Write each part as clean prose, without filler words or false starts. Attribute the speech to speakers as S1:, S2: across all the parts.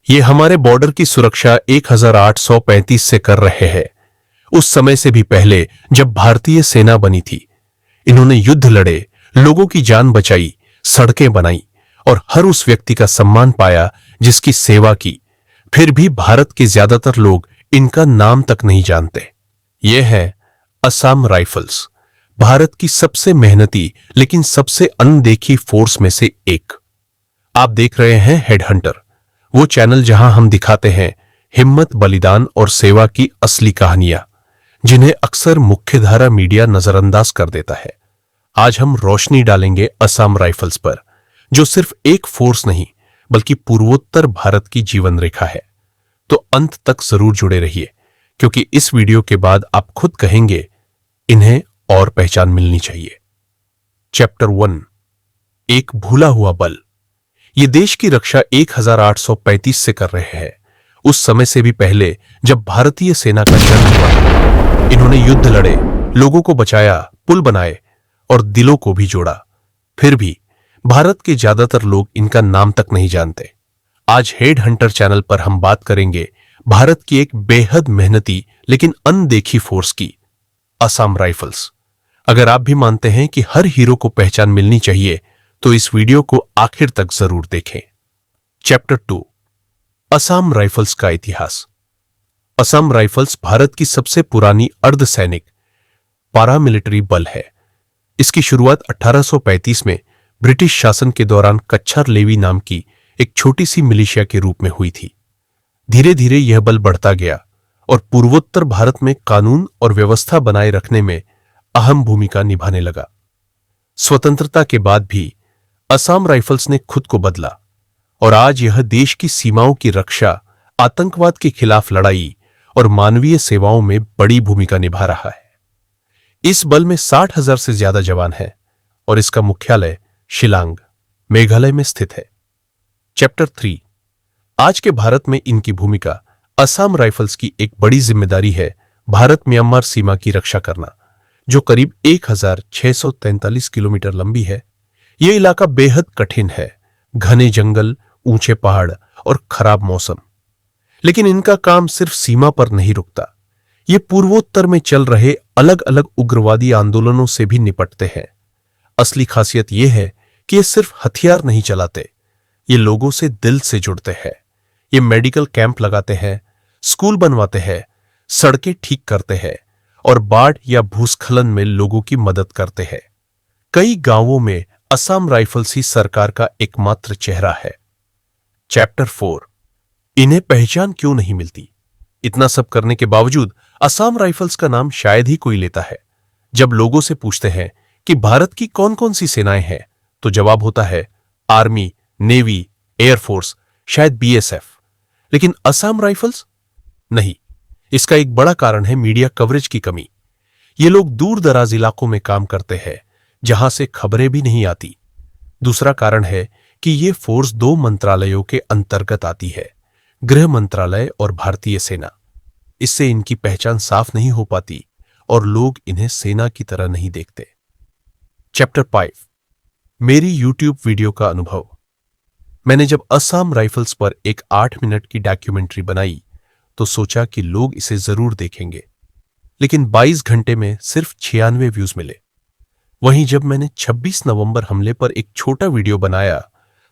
S1: ये हमारे बॉर्डर की सुरक्षा 1835 से कर रहे हैं। उस समय से भी पहले जब भारतीय सेना बनी थी। इन्होंने युद्ध लड़े, लोगों की जान बचाई, सड़कें बनाई और हर उस व्यक्ति का सम्मान पाया जिसकी सेवा की। फिर भी भारत के ज्यादातर लोग इनका नाम तक नहीं जानते। ये है असम राइफल्स, भारत की सबसे मेहनती लेकिन सबसे अनदेखी फोर्स में से एक। आप देख रहे हैं हेड हंटर, वो चैनल जहां हम दिखाते हैं हिम्मत, बलिदान और सेवा की असली कहानियां, जिन्हें अक्सर मुख्यधारा मीडिया नजरअंदाज कर देता है। आज हम रोशनी डालेंगे असम राइफल्स पर, जो सिर्फ एक फोर्स नहीं बल्कि पूर्वोत्तर भारत की जीवन रेखा है। तो अंत तक जरूर जुड़े रहिए, क्योंकि इस वीडियो के बाद आप खुद कहेंगे इन्हें और पहचान मिलनी चाहिए। चैप्टर 1, एक भूला हुआ बल। ये देश की रक्षा 1835 से कर रहे हैं, उस समय से भी पहले जब भारतीय सेना का जन्म हुआ। इन्होंने युद्ध लड़े, लोगों को बचाया, पुल बनाए और दिलों को भी जोड़ा। फिर भी भारत के ज्यादातर लोग इनका नाम तक नहीं जानते। आज हेड हंटर चैनल पर हम बात करेंगे भारत की एक बेहद मेहनती लेकिन अनदेखी फोर्स की, असम राइफल्स। अगर आप भी मानते हैं कि हर हीरो को पहचान मिलनी चाहिए, तो इस वीडियो को आखिर तक जरूर देखें। चैप्टर 2, असम राइफल्स का इतिहास। असम राइफल्स भारत की सबसे पुरानी अर्धसैनिक पारामिलिट्री बल है। इसकी शुरुआत 1835 में ब्रिटिश शासन के दौरान कच्छर लेवी नाम की एक छोटी सी मिलिशिया के रूप में हुई थी। धीरे धीरे यह बल बढ़ता गया और पूर्वोत्तर भारत में कानून और व्यवस्था बनाए रखने में अहम भूमिका निभाने लगा। स्वतंत्रता के बाद भी असम राइफल्स ने खुद को बदला और आज यह देश की सीमाओं की रक्षा, आतंकवाद के खिलाफ लड़ाई और मानवीय सेवाओं में बड़ी भूमिका निभा रहा है। इस बल में 60,000 से ज्यादा जवान हैं और इसका मुख्यालय शिलांग, मेघालय में स्थित है। चैप्टर 3, आज के भारत में इनकी भूमिका। असम राइफल्स की एक बड़ी जिम्मेदारी है भारत म्यांमार सीमा की रक्षा करना, जो करीब 1643 किलोमीटर लंबी है। यह इलाका बेहद कठिन है, घने जंगल, ऊंचे पहाड़ और खराब मौसम। लेकिन इनका काम सिर्फ सीमा पर नहीं रुकता, ये पूर्वोत्तर में चल रहे अलग अलग उग्रवादी आंदोलनों से भी निपटते हैं। असली खासियत यह है कि ये सिर्फ हथियार नहीं चलाते, ये लोगों से दिल से जुड़ते हैं। ये मेडिकल कैंप लगाते हैं, स्कूल बनवाते हैं, सड़कें ठीक करते हैं और बाढ़ या भूस्खलन में लोगों की मदद करते हैं। कई गांवों में असम राइफल्स ही सरकार का एकमात्र चेहरा है। चैप्टर 4, इन्हें पहचान क्यों नहीं मिलती। इतना सब करने के बावजूद असम राइफल्स का नाम शायद ही कोई लेता है। जब लोगों से पूछते हैं कि भारत की कौन कौन सी सेनाएं हैं, तो जवाब होता है आर्मी, नेवी, एयरफोर्स, शायद बीएसएफ। लेकिन असम राइफल्स नहीं। इसका एक बड़ा कारण है मीडिया कवरेज की कमी। ये लोग दूर दराज इलाकों में काम करते हैं, जहां से खबरें भी नहीं आती। दूसरा कारण है कि ये फोर्स 2 मंत्रालयों के अंतर्गत आती है, गृह मंत्रालय और भारतीय सेना। इससे इनकी पहचान साफ नहीं हो पाती और लोग इन्हें सेना की तरह नहीं देखते। चैप्टर 5, मेरी यूट्यूब वीडियो का अनुभव। मैंने जब असम राइफल्स पर एक 8 मिनट की डॉक्यूमेंट्री बनाई तो सोचा कि लोग इसे जरूर देखेंगे, लेकिन 22 घंटे में सिर्फ 96 व्यूज मिले। वहीं जब मैंने 26 नवंबर हमले पर एक छोटा वीडियो बनाया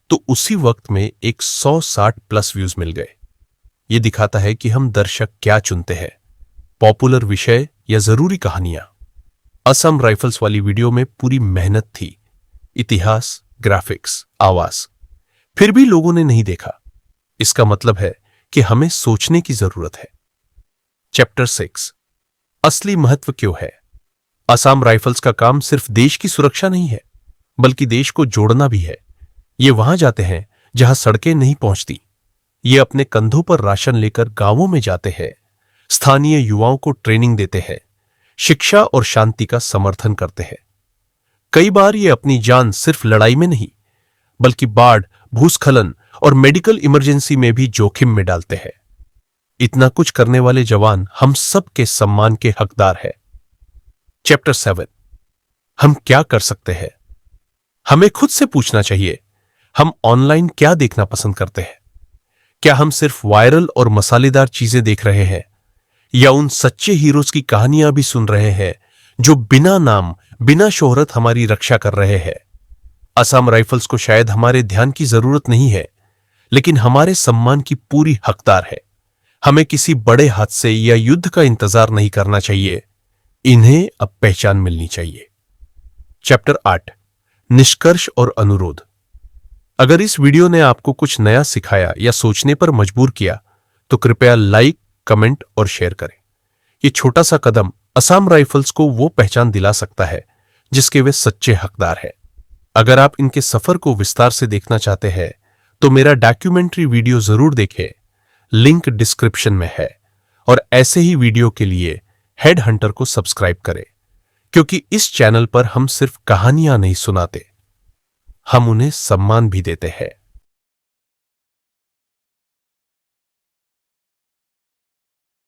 S1: तो उसी वक्त में 160 प्लस व्यूज मिल गए। यह दिखाता है कि हम दर्शक क्या चुनते हैं, पॉपुलर विषय या जरूरी कहानियां। असम राइफल्स वाली वीडियो में पूरी मेहनत थी, इतिहास, ग्राफिक्स, आवाज। फिर भी लोगों ने नहीं देखा। इसका मतलब है कि हमें सोचने की जरूरत है। चैप्टर 6, असली महत्व क्यों है। असम राइफल्स का काम सिर्फ देश की सुरक्षा नहीं है, बल्कि देश को जोड़ना भी है। ये वहां जाते हैं जहां सड़कें नहीं पहुंचती। ये अपने कंधों पर राशन लेकर गांवों में जाते हैं, स्थानीय युवाओं को ट्रेनिंग देते हैं, शिक्षा और शांति का समर्थन करते हैं। कई बार ये अपनी जान सिर्फ लड़ाई में नहीं, बल्कि बाढ़, भूस्खलन और मेडिकल इमरजेंसी में भी जोखिम में डालते हैं। इतना कुछ करने वाले जवान हम सब के सम्मान के हकदार हैं। चैप्टर 7, हम क्या कर सकते हैं। हमें खुद से पूछना चाहिए, हम ऑनलाइन क्या देखना पसंद करते हैं। क्या हम सिर्फ वायरल और मसालेदार चीजें देख रहे हैं, या उन सच्चे हीरोज की कहानियां भी सुन रहे हैं जो बिना नाम, बिना शोहरत हमारी रक्षा कर रहे हैं? असम राइफल्स को शायद हमारे ध्यान की जरूरत नहीं है, लेकिन हमारे सम्मान की पूरी हकदार है। हमें किसी बड़े हादसे या युद्ध का इंतजार नहीं करना चाहिए, इन्हें अब पहचान मिलनी चाहिए। चैप्टर 8, निष्कर्ष और अनुरोध। अगर इस वीडियो ने आपको कुछ नया सिखाया या सोचने पर मजबूर किया तो कृपया लाइक, कमेंट और शेयर करें। यह छोटा सा कदम असम राइफल्स को वो पहचान दिला सकता है जिसके वे सच्चे हकदार हैं। अगर आप इनके सफर को विस्तार से देखना चाहते हैं तो मेरा डॉक्यूमेंट्री वीडियो जरूर देखें, लिंक डिस्क्रिप्शन में है। और ऐसे ही वीडियो के लिए हेड हंटर को सब्सक्राइब करें, क्योंकि इस चैनल पर हम सिर्फ कहानियां नहीं सुनाते, हम उन्हें सम्मान भी देते हैं।